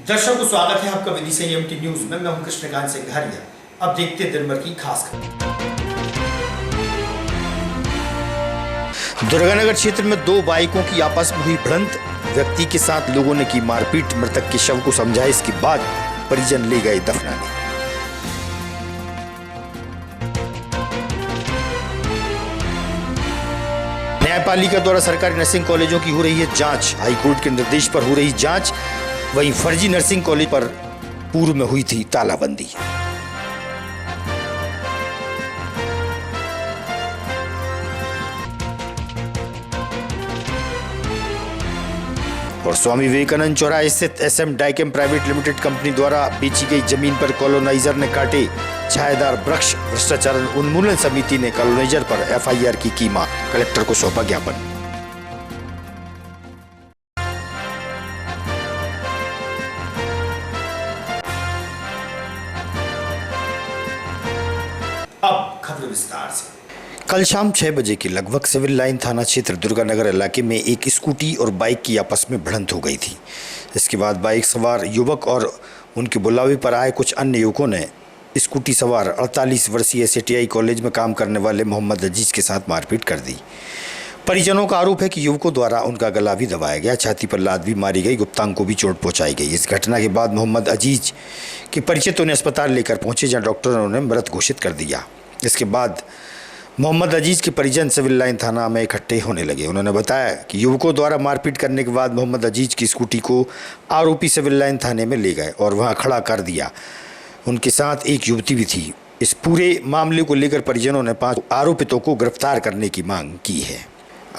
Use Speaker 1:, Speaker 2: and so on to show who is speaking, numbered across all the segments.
Speaker 1: दर्शकों स्वागत है आपका विधि से एमटी न्यूज में। मैं हूं कृष्णकांत सिंघारिया। अब देखते हैं दिन भर की खास खबर। दुर्गानगर क्षेत्र में दो बाइकों की आपस में हुई भिड़ंत। व्यक्ति के साथ लोगों ने की मारपीट। मृतक के शव को समझाए, इसके बाद परिजन ले गए दफनाने। न्यायपालिका द्वारा सरकारी नर्सिंग कॉलेजों की हो रही है जांच। हाईकोर्ट के निर्देश पर हो रही जांच। वहीं फर्जी नर्सिंग कॉलेज पर पूर्व में हुई थी तालाबंदी। और स्वामी विवेकानंद चौराहे स्थित एसएम डाइकेम प्राइवेट लिमिटेड कंपनी द्वारा बेची गई जमीन पर कॉलोनाइजर ने काटे छायादार वृक्ष। भ्रष्टाचार उन्मूलन समिति ने कॉलोनाइजर पर एफआईआर की मांग। कलेक्टर को सौंपा ज्ञापन। अब खबर विस्तार से। कल शाम 6 बजे के लगभग सिविल लाइन थाना क्षेत्र दुर्गानगर इलाके में एक स्कूटी और बाइक की आपस में भिड़ंत हो गई थी। इसके बाद बाइक सवार युवक और उनके बुलावे पर आए कुछ अन्य युवकों ने स्कूटी सवार 48 वर्षीय एसटीआई कॉलेज में काम करने वाले मोहम्मद अजीज के साथ मारपीट कर दी। परिजनों का आरोप है कि युवकों द्वारा उनका गला भी दबाया गया, छाती पर लात भी मारी गई, गुप्तांग को भी चोट पहुंचाई गई। इस घटना के बाद मोहम्मद अजीज के परिचित उन्हें अस्पताल लेकर पहुंचे, जहां डॉक्टरों ने उन्हें मृत घोषित कर दिया। इसके बाद मोहम्मद अजीज के परिजन सिविल लाइन थाना में इकट्ठे होने लगे। उन्होंने बताया कि युवकों द्वारा मारपीट करने के बाद मोहम्मद अजीज की स्कूटी को आरोपी सिविल लाइन थाने में ले गए और वहां खड़ा कर दिया। उनके साथ एक युवती भी थी। इस पूरे मामले को लेकर परिजनों ने 5 आरोपितों को गिरफ्तार करने की मांग की है।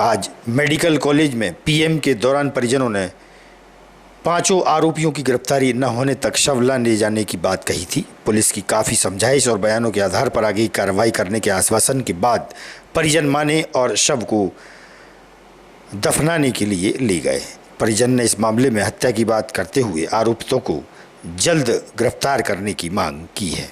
Speaker 1: आज मेडिकल कॉलेज में पीएम के दौरान परिजनों ने 5 आरोपियों की गिरफ्तारी न होने तक शव ले जाने की बात कही थी। पुलिस की काफ़ी समझाइश और बयानों के आधार पर आगे कार्रवाई करने के आश्वासन के बाद परिजन माने और शव को दफनाने के लिए ले गए। परिजन ने इस मामले में हत्या की बात करते हुए आरोपितों को जल्द गिरफ्तार करने की मांग की है।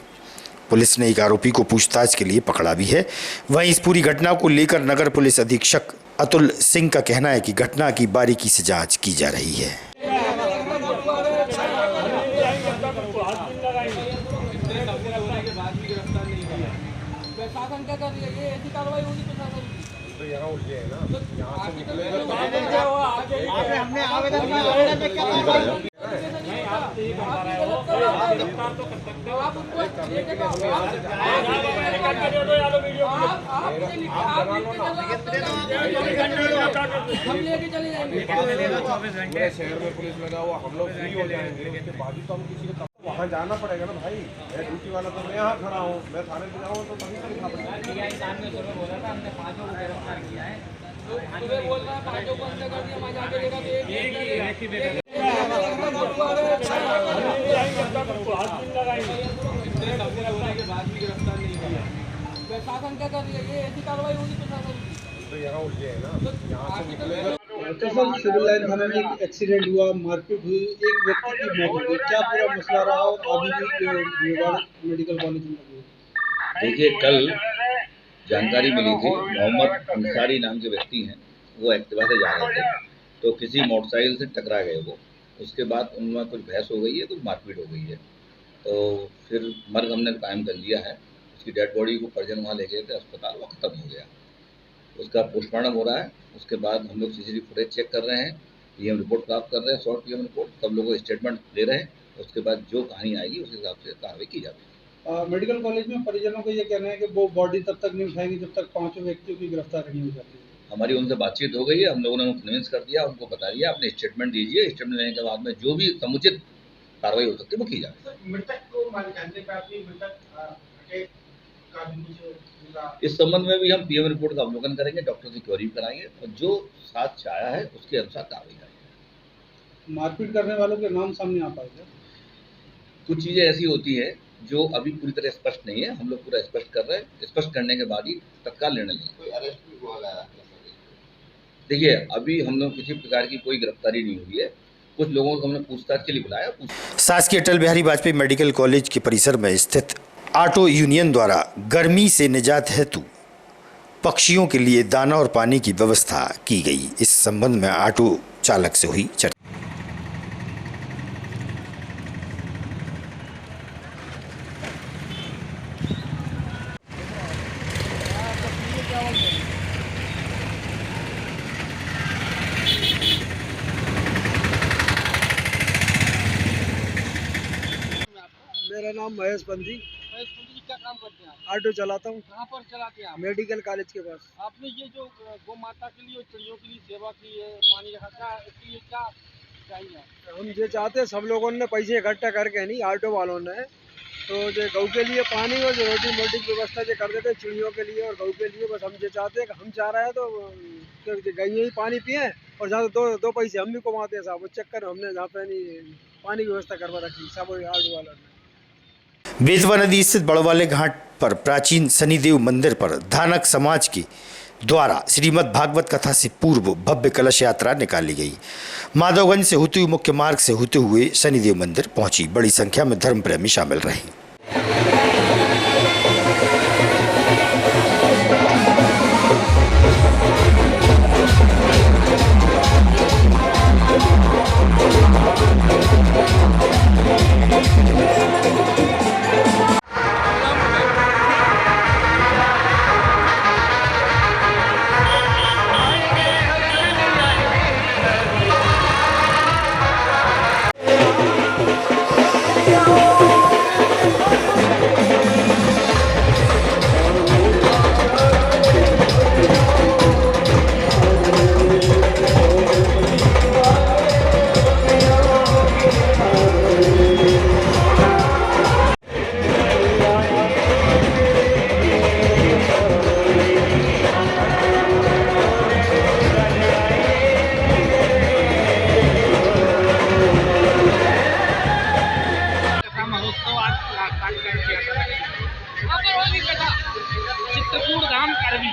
Speaker 1: पुलिस ने एक आरोपी को पूछताछ के लिए पकड़ा भी है। वहीं इस पूरी घटना को लेकर नगर पुलिस अधीक्षक अतुल सिंह का कहना है कि घटना की बारीकी से जांच की जा रही है।
Speaker 2: शासन क्या कर रही है? ये ऐसी कार्रवाई होगी तो यहाँ उलझे है ना, यहाँ से निकलेगा तो हमने आवेदन किया आप उनको हम लेके चले जाएंगे। 24 घंटे शहर में पुलिस लगा हुआ, हम लोग फ्री हो जाएंगे। उसके बाद ही तो हम किसी को वहाँ जाना पड़ेगा ना भाई। मैं ड्यूटी वाला तो मैं यहाँ खड़ा हूँ, मैं थाने पे जाऊँ तो तभी तो लिखा पड़ेगा। बोला था हमने 5 को गिरफ्तार किया है, तो बोल रहा है 5 को अंदर कर दिया, वहाँ जाके देखा तो एक ही शासन क्या कर रही है? ये ऐसी कार्रवाई होगी तो यहाँ उलझे है ना, यहाँ से निकलेगा।
Speaker 3: तो सर सिविल लाइन थाने में एक एक्सीडेंट हुआ, मारपीट हुई, एक व्यक्ति की मौत हो गई। क्या पूरा मसला रहा और अभी भी मेडिकल कॉलेज में लगी?
Speaker 4: देखिए, कल जानकारी मिली थी मोहम्मद अंसारी नाम के व्यक्ति हैं, वो एक्टिवा से जा रहे थे तो किसी मोटरसाइकिल से टकरा गए वो। उसके बाद उनमें कुछ बहस हो गई है, कुछ मारपीट हो गई है, तो फिर मर्ग हमने कायम कर लिया है। उसकी डेड बॉडी को परिजन वहाँ ले गए थे अस्पताल, वो ख़त्म हो गया। उसका पोस्टमार्टम हो रहा है। उसके बाद हम लोग सीसीटीवी फुटेज चेक कर रहे हैं, पीएम रिपोर्ट प्राप्त कर रहे हैं, शॉर्ट पीएम रिपोर्ट, सब लोगों को स्टेटमेंट ले रहे हैं। उसके बाद जो कहानी आएगी उस हिसाब से कार्रवाई की जाती है।
Speaker 3: मेडिकल कॉलेज में परिजनों को ये कहना है कि वो बॉडी तब तक नहीं उठाएंगे जब तक 5 व्यक्तियों की गिरफ्तारी नहीं हो जाती है।
Speaker 4: हमारी उनसे बातचीत हो गई है, हम लोगों ने उनको कन्विंस कर दिया, उनको बता दिया अपने स्टेटमेंट दीजिए। स्टेटमेंट लेने के बाद में जो भी समुचित कार्रवाई हो सकती है वो की जाए।
Speaker 3: मृतक को जानने का
Speaker 4: इस संबंध में भी हम पीएम रिपोर्ट का अवलोकन करेंगे, डॉक्टर से क्वेरी कराएंगे और जो साथ आया है उसके अनुसार कार्रवाई करेंगे।
Speaker 3: मारपीट करने वालों के नाम सामने आ पाएगा?
Speaker 4: कुछ चीज़ें ऐसी होती है जो अभी पूरी तरह स्पष्ट नहीं है, हम लोग पूरा स्पष्ट कर रहे हैं। स्पष्ट करने के बाद ही तत्काल निर्णय लेंगे। कोई अरेस्ट भी हुआ है? देखिए, अभी हम लोग किसी प्रकार की कोई गिरफ्तारी नहीं हुई है। कुछ लोगों को हमने पूछताछ के लिए बुलाया।
Speaker 1: शासकीय अटल बिहारी वाजपेयी मेडिकल कॉलेज के परिसर में स्थित ऑटो यूनियन द्वारा गर्मी से निजात हेतु पक्षियों के लिए दाना और पानी की व्यवस्था की गई। इस संबंध में ऑटो चालक से हुई चर्चा।
Speaker 3: नाम महेश पंथी।
Speaker 5: महेश पंथी जी, क्या काम करते हैं आप?
Speaker 3: ऑटो चलाता हूँ।
Speaker 5: कहाँ पर चलाते हैं आप?
Speaker 3: मेडिकल कॉलेज के पास।
Speaker 5: आपने ये जो गौ माता के लिए और चिड़ियों के लिए सेवा की है, पानी रखा, क्या इसके लिए क्या चाहिए आप?
Speaker 3: हम ये चाहते हैं, सब लोगों ने पैसे इकट्ठा करके, नहीं ऑटो वालों ने, तो जो गऊ के लिए पानी और जो रोटी मोटी की व्यवस्था जो कर देते चिड़ियों के लिए और गऊ के लिए, बस हम ये चाहते हैं कि हम चाह रहे हैं तो गई ही पानी पिए और जहाँ दो पैसे हम भी कमाते हैं साहब, उस चक्कर हमने जहाँ पे नहीं पानी की व्यवस्था करवा रखी सब ऑटो वालों ने।
Speaker 1: बेतवा नदी स्थित बड़वाले घाट पर प्राचीन शनिदेव मंदिर पर धानक समाज के द्वारा श्रीमद् भागवत कथा से पूर्व भव्य कलश यात्रा निकाली गई। माधवगंज से होते हुए मुख्य मार्ग से होते हुए शनिदेव मंदिर पहुंची। बड़ी संख्या में धर्म प्रेमी शामिल रहे।
Speaker 5: चित्रकूट धाम करवी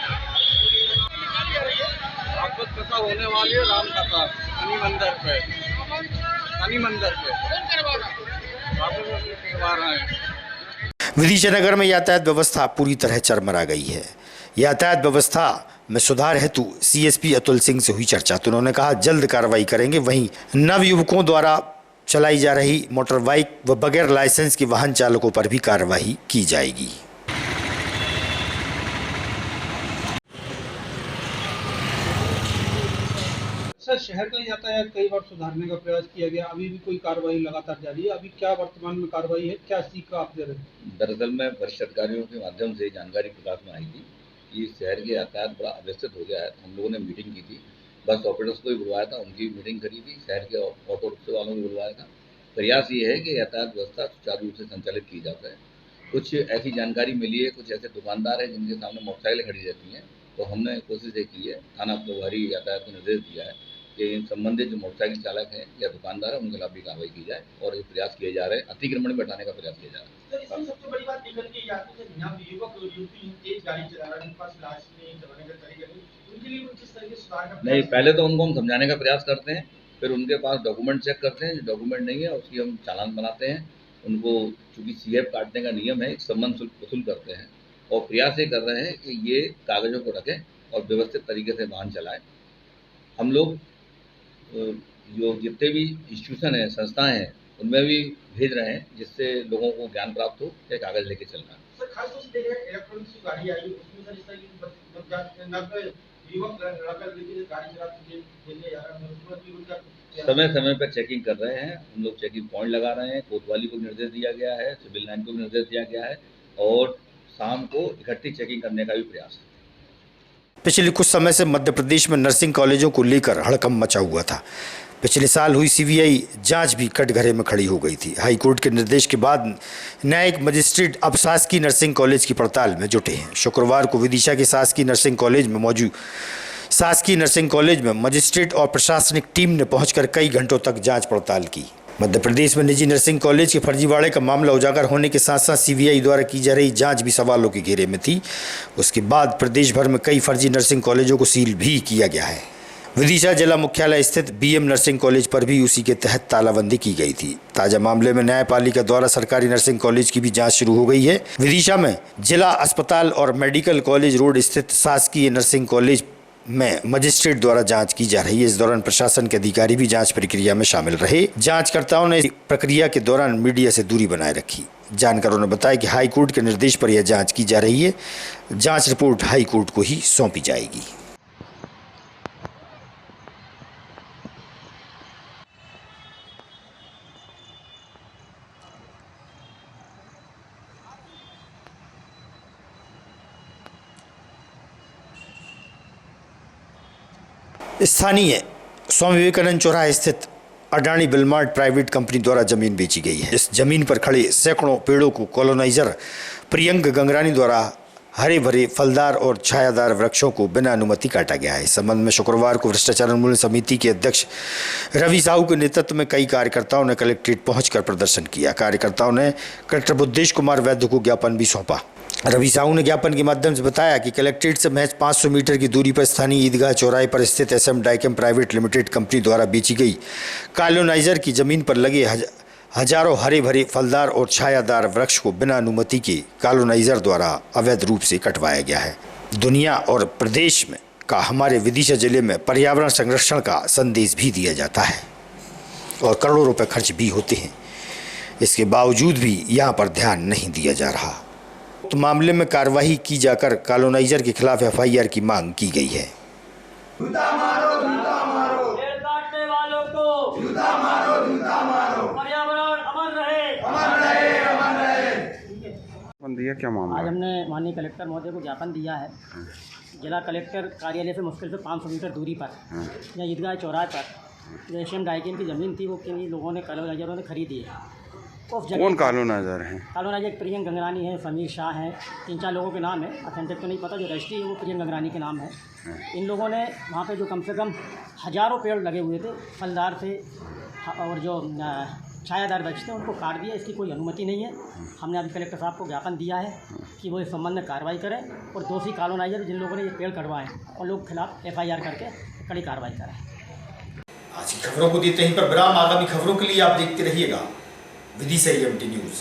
Speaker 2: भागवत कथा होने वाली है, राम कथा शनि मंदिर पे भागवत करवा रहे हैं।
Speaker 1: विदिशा नगर में यातायात व्यवस्था पूरी तरह चरमरा गई है। यातायात व्यवस्था में सुधार हेतु सीएसपी अतुल सिंह से हुई चर्चा तो उन्होंने कहा जल्द कार्रवाई करेंगे। वहीं नवयुवकों द्वारा चलाई जा रही मोटर बाइक व बगैर लाइसेंस के वाहन चालकों पर भी कार्रवाई की जाएगी।
Speaker 3: सर, शहर का यातायात कई बार सुधारने का प्रयास किया गया, अभी भी कोई कार्रवाई लगातार जारी है, अभी क्या वर्तमान में कार्रवाई है, क्या सीख आप दे रहे हैं?
Speaker 4: दरअसल में वरिष्ठ अधिकारियों के माध्यम से जानकारी प्रकाश में आई थी कि शहर के यातायात बड़ा अव्यवस्थित हो गया है। हम लोगों ने मीटिंग की थी, बस ऑपरेटर्स को भी बुलवाया था, उनकी मीटिंग करी थी, शहर के ऑटो रिक्शा वालों को बुलवाया था। प्रयास ये है कि यातायात व्यवस्था सुचारू रूप से संचालित की जा सके। कुछ ऐसी जानकारी मिली है, कुछ ऐसे दुकानदार हैं जिनके सामने मोटरसाइकिलें खड़ी रहती हैं, तो हमने कोशिश ये की है, थाना प्रभारी यातायात को निर्देश दिया है कि इन संबंधित जो मोटरसाइकिल चालक हैं या दुकानदार हैं उनके खिलाफ भी कार्रवाई की जाए और ये प्रयास किए जा रहे हैं, अतिक्रमण बैठाने का प्रयास किया जा रहा है।
Speaker 6: तो इसमें सबसे बड़ी बात निकल के आती है कि यहाँ युवक और युवती तेज गाड़ी चला रहे हैं, उनके पास लाइसेंस नहीं, चलाने का तरीका नहीं, उनके लिए किस तरह के सुधार का
Speaker 4: नहीं, पहले तो उनको हम समझाने का प्रयास करते हैं, फिर उनके पास डॉक्यूमेंट चेक करते हैं, जो डॉक्यूमेंट नहीं है उसकी हम चालान बनाते हैं। उनको चूँकि सीएफ काटने का नियम है, एक सम्मान शुल्क वसूल करते हैं और प्रयास ये कर रहे हैं कि ये कागज़ों को रखें और व्यवस्थित तरीके से वाहन चलाएं। हम लोग जो जितने भी इंस्टीट्यूशन हैं, संस्थाएं हैं, उनमें भी भेज रहे हैं जिससे लोगों को ज्ञान प्राप्त हो कि कागज़ लेके चलना।
Speaker 6: सर, खास तौर से देख रहे हैं इलेक्ट्रॉनिक्स की गाड़ी आई है, उसमें सर इस तरह की युवक लड़कर लेके गाड़ी चलाते देने जा रहे हैं,
Speaker 4: समय समय पर चेकिंग कर रहे हैं हम लोग, चेकिंग पॉइंट लगा रहे हैं। कोतवाली को निर्देश दिया गया है, सिविल लाइन को भी निर्देश दिया गया है और शाम को इकट्ठी चेकिंग करने का भी प्रयास है।
Speaker 1: पिछले कुछ समय से मध्य प्रदेश में नर्सिंग कॉलेजों को लेकर हड़कंप मचा हुआ था। पिछले साल हुई सीबीआई जांच भी कटघरे में खड़ी हो गई थी। हाईकोर्ट के निर्देश के बाद न्यायिक मजिस्ट्रेट अब शासकीय नर्सिंग कॉलेज की पड़ताल में जुटे हैं। शुक्रवार को विदिशा के शासकीय नर्सिंग कॉलेज में मौजूद शासकीय नर्सिंग कॉलेज में मजिस्ट्रेट और प्रशासनिक टीम ने पहुंचकर कई घंटों तक जांच पड़ताल की। मध्य प्रदेश में निजी नर्सिंग कॉलेज के फर्जीवाड़े का मामला उजागर होने के साथ साथ सीबीआई द्वारा की जा रही जांच भी सवालों के घेरे में थी। उसके बाद प्रदेश भर में कई फर्जी नर्सिंग कॉलेजों को सील भी किया गया है। विदिशा जिला मुख्यालय स्थित बीएम नर्सिंग कॉलेज पर भी उसी के तहत तालाबंदी की गई थी। ताजा मामले में न्यायपालिका द्वारा सरकारी नर्सिंग कॉलेज की भी जांच शुरू हो गई है। विदिशा में जिला अस्पताल और मेडिकल कॉलेज रोड स्थित शासकीय नर्सिंग कॉलेज में मजिस्ट्रेट द्वारा जांच की जा रही है। इस दौरान प्रशासन के अधिकारी भी जांच प्रक्रिया में शामिल रहे। जांचकर्ताओं ने प्रक्रिया के दौरान मीडिया से दूरी बनाए रखी। जानकारों ने बताया कि हाईकोर्ट के निर्देश पर यह जांच की जा रही है। जांच रिपोर्ट हाईकोर्ट को ही सौंपी जाएगी। स्थानीय स्वामी विवेकानंद चौराहे स्थित अडानी बिलमार्ट प्राइवेट कंपनी द्वारा जमीन बेची गई है। इस जमीन पर खड़े सैकड़ों पेड़ों को कॉलोनाइजर प्रियंक गंगरानी द्वारा हरे भरे फलदार और छायादार वृक्षों को बिना अनुमति काटा गया है। इस संबंध में शुक्रवार को भ्रष्टाचार उन्मूलन समिति के अध्यक्ष रवि साहू के नेतृत्व में कई कार्यकर्ताओं ने कलेक्ट्रेट पहुंचकर प्रदर्शन किया। कार्यकर्ताओं ने कलेक्टर बुद्धेश कुमार वैद्य को ज्ञापन भी सौंपा। रवि साहू ने ज्ञापन के माध्यम से बताया कि कलेक्ट्रेट से महज 500 मीटर की दूरी पर स्थानीय ईदगाह चौराहे पर स्थित SM डाइकेम प्राइवेट लिमिटेड कंपनी द्वारा बेची गई कॉलोनाइजर की जमीन पर लगे हजारों हरे भरे फलदार और छायादार वृक्ष को बिना अनुमति के कॉलोनाइजर द्वारा अवैध रूप से कटवाया गया है। दुनिया और प्रदेश में का हमारे विदिशा जिले में पर्यावरण संरक्षण का संदेश भी दिया जाता है और करोड़ों रुपए खर्च भी होते हैं। इसके बावजूद भी यहाँ पर ध्यान नहीं दिया जा रहा। तो मामले में कार्रवाई की जाकर कॉलोनाइजर के खिलाफ FIR की मांग की गई है।
Speaker 7: दिया क्या मामला?
Speaker 8: आज हमने माननीय कलेक्टर महोदय को ज्ञापन दिया है। जिला कलेक्टर कार्यालय से मुश्किल से 500 मीटर दूरी पर या ईदगाह चौराहे पर जो SM डाइकेम की ज़मीन थी वो किन लोगों ने कॉलोनाइजरों ने खरीदी है।
Speaker 7: कौन कॉलोनाइजर हैं?
Speaker 8: कॉलोनाइजर प्रियंक गंगरानी है, समीर शाह हैं, 3-4 लोगों के नाम है। अथेंटिक तो नहीं पता, जो रजिस्ट्री है वो प्रियंक गंगरानी के नाम है। इन लोगों ने वहाँ पे जो कम से कम हज़ारों पेड़ लगे हुए थे फलदार थे और जो छायादार वृक्ष थे उनको काट दिया। इसकी कोई अनुमति नहीं है। हमने अभी कलेक्टर साहब को ज्ञापन दिया है कि वो इस संबंध में कार्रवाई करें और दोषी कॉलोनाइजर जिन लोगों ने ये पेड़ कटवाए उन लोगों के खिलाफ FIR करके कड़ी कार्रवाई करें।
Speaker 1: आज की खबरों को देते हैं पर विराम। आगामी खबरों के लिए आप देखते रहिएगा विदिशा EMT न्यूज़।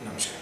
Speaker 1: नमस्कार।